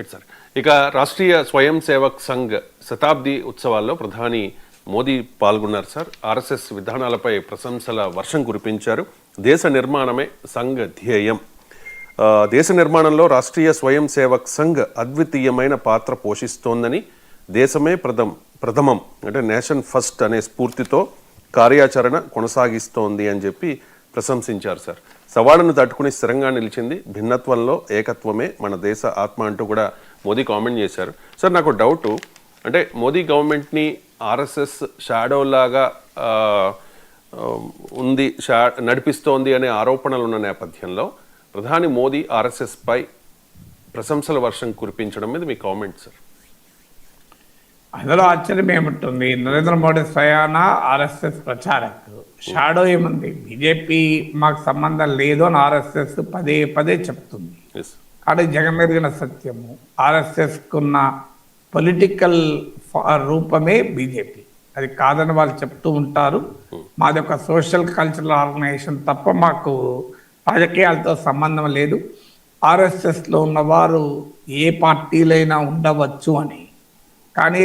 Right sir. ఇక రాష్ట్రీయ స్వయం సేవక్ సంఘ్ శతాబ్ది ఉత్సవాల్లో ప్రధాని మోదీ పాల్గొన్నారు సార్. ఆర్ఎస్ఎస్ విధానాలపై ప్రశంసల వర్షం కురిపించారు. దేశ నిర్మాణమే సంఘ్ ధ్యేయం. దేశ నిర్మాణంలో రాష్ట్రీయ స్వయం సేవక్ సంఘ్ అద్వితీయమైన పాత్ర పోషిస్తోందని, దేశమే ప్రథమం అంటే నేషన్ ఫస్ట్ అనే స్ఫూర్తితో కార్యాచరణ కొనసాగిస్తోంది అని చెప్పి ప్రశంసించారు సార్. సవాళ్లను తట్టుకుని స్థిరంగా నిలిచింది, భిన్నత్వంలో ఏకత్వమే మన దేశ ఆత్మ అంటూ కూడా మోదీ కామెంట్ చేశారు. సార్, నాకు డౌటు, అంటే మోదీ గవర్నమెంట్ని ఆర్ఎస్ఎస్ షాడోలాగా ఉంది, నడిపిస్తోంది అనే ఆరోపణలు ఉన్న నేపథ్యంలో ప్రధాని మోదీ ఆర్ఎస్ఎస్ పై ప్రశంసల వర్షం కురిపించడం మీద మీ కామెంట్ సార్. అందులో ఆశ్చర్యం ఏముంటుంది? నరేంద్ర మోడీ స్వయాన ఆర్ఎస్ఎస్ ప్రచారక్, షాడో ఏముంది? బీజేపీ మాకు సంబంధం లేదు అని ఆర్ఎస్ఎస్ పదే పదే చెప్తుంది. కానీ జగమెరిగిన సత్యము, ఆర్ఎస్ఎస్కున్న పొలిటికల్ రూపమే బీజేపీ. అది కాదని వాళ్ళు చెప్తూ ఉంటారు. మాది ఒక సోషల్ కల్చరల్ ఆర్గనైజేషన్ తప్ప మాకు రాజకీయాలతో సంబంధం లేదు. ఆర్ఎస్ఎస్లో ఉన్నవారు ఏ పార్టీలైనా ఉండవచ్చు అని. కానీ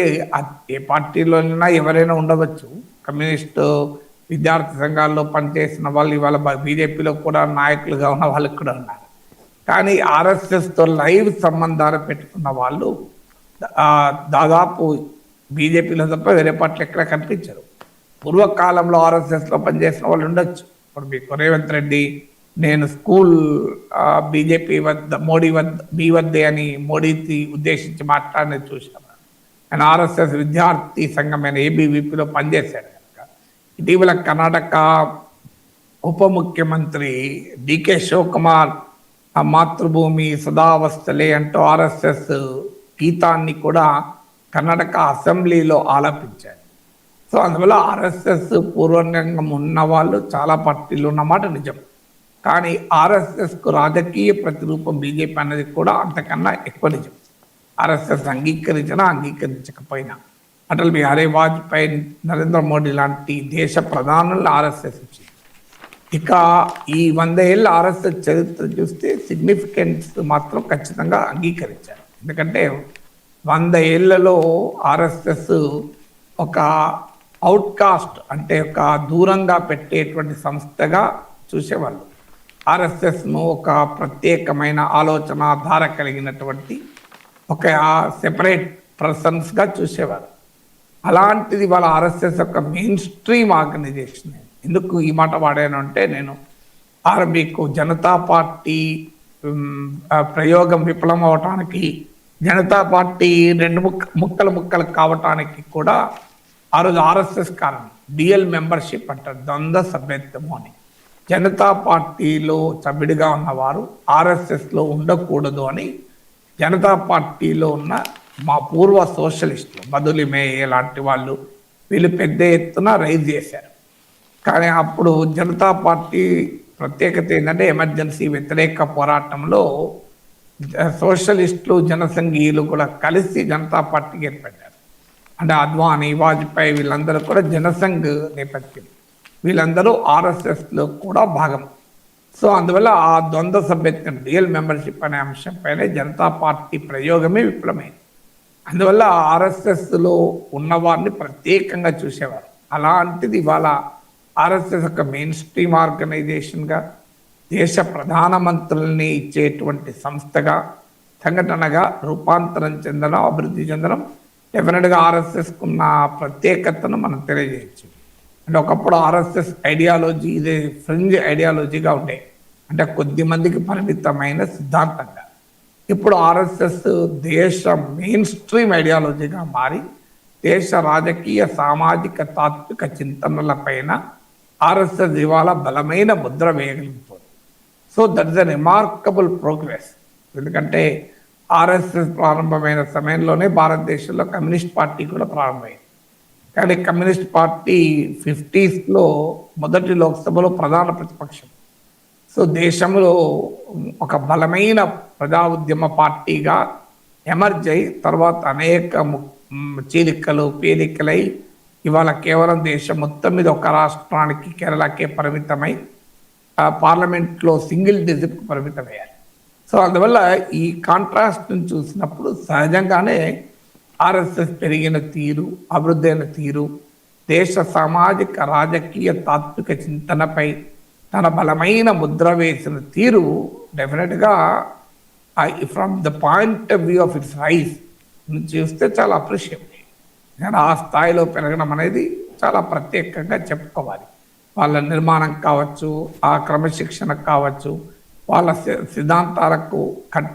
ఏ పార్టీలోనైనా ఎవరైనా ఉండవచ్చు. కమ్యూనిస్టు విద్యార్థి సంఘాల్లో పనిచేసిన వాళ్ళు ఇవాళ బీజేపీలో కూడా నాయకులుగా ఉన్న వాళ్ళు కూడా ఉన్నారు. కానీ ఆర్ఎస్ఎస్తో లైవ్ సంబంధాలు పెట్టుకున్న వాళ్ళు దాదాపు బీజేపీలో తప్ప వేరే పార్టీలు ఎక్కడ కనిపించరు. పూర్వకాలంలో ఆర్ఎస్ఎస్లో పనిచేసిన వాళ్ళు ఉండొచ్చు. ఇప్పుడు మీకు రేవంత్ రెడ్డి, నేను స్కూల్ బీజేపీ వద్ద మీ వద్దే అని మోడీని ఉద్దేశించి మాట్లాడినది చూశాను. ఆయన ఆర్ఎస్ఎస్ విద్యార్థి సంఘమైన ఏబీవీపీలో పనిచేశాడు కనుక. ఇటీవల కర్ణాటక ఉప ముఖ్యమంత్రి డికే శివకుమార్ మాతృభూమి సదావస్థలే అంటూ ఆర్ఎస్ఎస్ గీతాన్ని కూడా కర్ణాటక అసెంబ్లీలో ఆలపించారు. సో అందువల్ల ఆర్ఎస్ఎస్ పూర్వరంగం ఉన్న వాళ్ళు చాలా పార్టీలు ఉన్నమాట నిజం. కానీ ఆర్ఎస్ఎస్కు రాజకీయ ప్రతిరూపం బీజేపీ అనేది కూడా అంతకన్నా ఎక్కువ నిజం. ఆర్ఎస్ఎస్ అంగీకరించినా అంగీకరించకపోయినా అటల్ బిహారీ వాజ్పేయి, నరేంద్ర మోడీ లాంటి దేశ ప్రధానులు ఆర్ఎస్ఎస్ వచ్చింది. ఇక ఈ 100 ఏళ్ళ ఆర్ఎస్ఎస్ చరిత్ర చూస్తే సిగ్నిఫికెన్స్ మాత్రం ఖచ్చితంగా అంగీకరించారు. ఎందుకంటే 100 ఏళ్లలో ఆర్ఎస్ఎస్ ఒక అవుట్కాస్ట్, అంటే ఒక దూరంగా పెట్టేటువంటి సంస్థగా చూసేవాళ్ళు. ఆర్ఎస్ఎస్ను ఒక ప్రత్యేకమైన ఆలోచన ధార కలిగినటువంటి ఒక సెపరేట్ పర్సన్స్గా చూసేవారు. అలాంటిది వాళ్ళ ఆర్ఎస్ఎస్ ఒక మెయిన్ స్ట్రీమ్ ఆర్గనైజేషన్. ఎందుకు ఈ మాట వాడాను అంటే, నేను మీకు జనతా పార్టీ ప్రయోగం విఫలం అవటానికి, జనతా పార్టీ రెండు ముక్కలు కావటానికి కూడా ఆ రోజు ఆర్ఎస్ఎస్ కారణం. డిఎల్ మెంబర్షిప్ అంటారు, ద్వంద్వ సభ్యత్వము అని. జనతా పార్టీలో సభ్యుడిగా ఉన్నవారు ఆర్ఎస్ఎస్లో ఉండకూడదు అని జనతా పార్టీలో ఉన్న మా పూర్వ సోషలిస్టులు, మధులి మేయే లాంటి వాళ్ళు, వీళ్ళు పెద్ద ఎత్తున రైజ్ చేశారు. కానీ అప్పుడు జనతా పార్టీ ప్రత్యేకత ఏంటంటే, ఎమర్జెన్సీ వ్యతిరేక పోరాటంలో సోషలిస్టులు, జనసంఘీయులు కూడా కలిసి జనతా పార్టీకి ఏర్పడ్డారు. అంటే అద్వానీ, వాజ్పేయి వీళ్ళందరూ కూడా జనసంఘ్ నేపథ్యం, వీళ్ళందరూ ఆర్ఎస్ఎస్లో కూడా భాగం. సో అందువల్ల ఆ ద్వంద్వ సభ్యత్వం, రియల్ మెంబర్షిప్ అనే అంశంపైనే జనతా పార్టీ ప్రయోగమే విఫలమైంది. అందువల్ల ఆర్ఎస్ఎస్లో ఉన్నవారిని ప్రత్యేకంగా చూసేవారు. అలాంటిది ఇవాళ ఆర్ఎస్ఎస్ ఒక మెయిన్ స్ట్రీమ్ ఆర్గనైజేషన్గా, దేశ ప్రధానమంత్రుల్ని ఇచ్చేటువంటి సంస్థగా, సంఘటనగా రూపాంతరం చెందడం, అభివృద్ధి చెందడం డెఫినెట్గా ఆర్ఎస్ఎస్కున్న ప్రత్యేకతను మనం తెలియజేయచ్చు. అంటే ఒకప్పుడు ఆర్ఎస్ఎస్ ఐడియాలజీ ఇదే ఫ్రింజ్ ఐడియాలజీగా ఉండే, అంటే కొద్ది మందికి పరిమితమైన సిద్ధాంతంగా. ఇప్పుడు ఆర్ఎస్ఎస్ దేశ మెయిన్ స్ట్రీమ్ ఐడియాలజీగా మారి దేశ రాజకీయ, సామాజిక, తాత్విక చింతనలపైన ఆర్ఎస్ఎస్ ఇవాళ బలమైన ముద్ర వేయగలుగుతుంది. So that is a remarkable progress. ఎందుకంటే ఆర్ఎస్ఎస్ ప్రారంభమైన సమయంలోనే భారతదేశంలో కమ్యూనిస్ట్ పార్టీ కూడా ప్రారంభమైంది. కానీ కమ్యూనిస్ట్ పార్టీ 50s మొదటి లోక్సభలో ప్రధాన ప్రతిపక్షం. సో దేశంలో ఒక బలమైన ప్రజా ఉద్యమ పార్టీగా ఎమర్జ్ అయి తర్వాత అనేక చీలికలు పేలికలై ఇవాళ కేవలం దేశం మొత్తం మీద ఒక రాష్ట్రానికి, కేరళకే పరిమితమై పార్లమెంట్లో సింగిల్ డిజిట్కు పరిమితమయ్యారు. సో అందువల్ల ఈ కాంట్రాస్ట్ చూసినప్పుడు సహజంగానే ఆర్ఎస్ఎస్ పెరిగిన తీరు, అభివృద్ధి అయిన తీరు, దేశ సామాజిక రాజకీయ తాత్విక చింతనపై తన బలమైన ముద్ర వేసిన తీరు డెఫినెట్గా from the point of view of it's rice చూస్తే చాలా అప్రిషియేట్. కానీ ఆ స్థాయిలో పెరగడం అనేది చాలా ప్రత్యేకంగా చెప్పుకోవాలి. వాళ్ళ నిర్మాణం కావచ్చు, ఆ క్రమశిక్షణ కావచ్చు, వాళ్ళ సిద్ధాంతాలకు